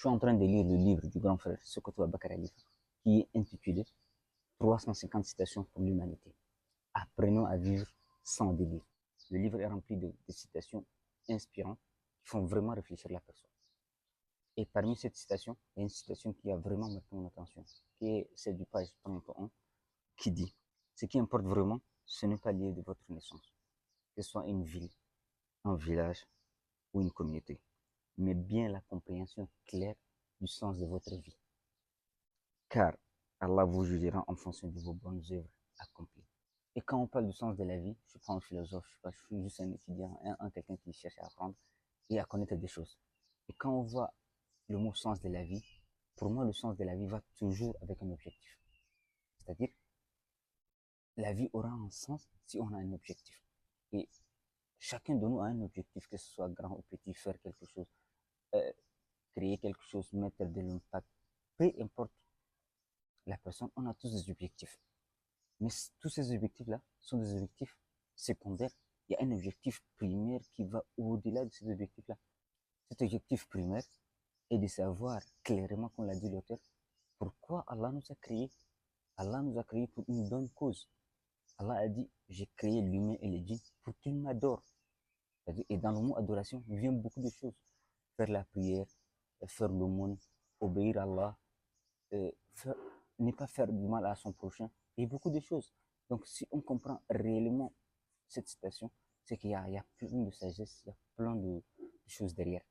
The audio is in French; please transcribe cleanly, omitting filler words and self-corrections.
suis en train de lire le livre du grand frère Sokoto Abakar Ali, qui est intitulé 350 citations pour l'humanité. Apprenons à vivre sans délire. Le livre est rempli de citations inspirantes qui font vraiment réfléchir la personne. Et parmi cette citation, il y a une citation qui a vraiment marqué mon attention, qui est celle du page 31, qui dit: ce qui importe vraiment, ce n'est pas lié de votre naissance, que ce soit une ville, un village ou une communauté, mais bien la compréhension claire du sens de votre vie. Car Allah vous jugera en fonction de vos bonnes œuvres accomplies. Et quand on parle du sens de la vie, je prends un philosophe, je suis juste un étudiant, quelqu'un qui cherche à apprendre et à connaître des choses. Et quand on voit le mot sens de la vie, pour moi, le sens de la vie va toujours avec un objectif. C'est-à-dire, la vie aura un sens si on a un objectif. Et chacun de nous a un objectif, que ce soit grand ou petit, faire quelque chose, euh, créer quelque chose, mettre de l'impact. Peu importe la personne, on a tous des objectifs. Mais tous ces objectifs-là sont des objectifs secondaires. Il y a un objectif primaire qui va au-delà de ces objectifs-là. Cet objectif primaire est de savoir clairement, comme l'a dit l'auteur, pourquoi Allah nous a créés. Allah nous a créés pour une bonne cause. Allah a dit: j'ai créé l'humain et les djinns pour qu'ils m'adorent. Et dans le mot adoration, il vient beaucoup de choses. Faire la prière, faire l'aumône, obéir à Allah, faire, ne pas faire du mal à son prochain, et beaucoup de choses. Donc, si on comprend réellement cette citation, c'est qu'il y a plein de sagesse, il y a plein de choses derrière.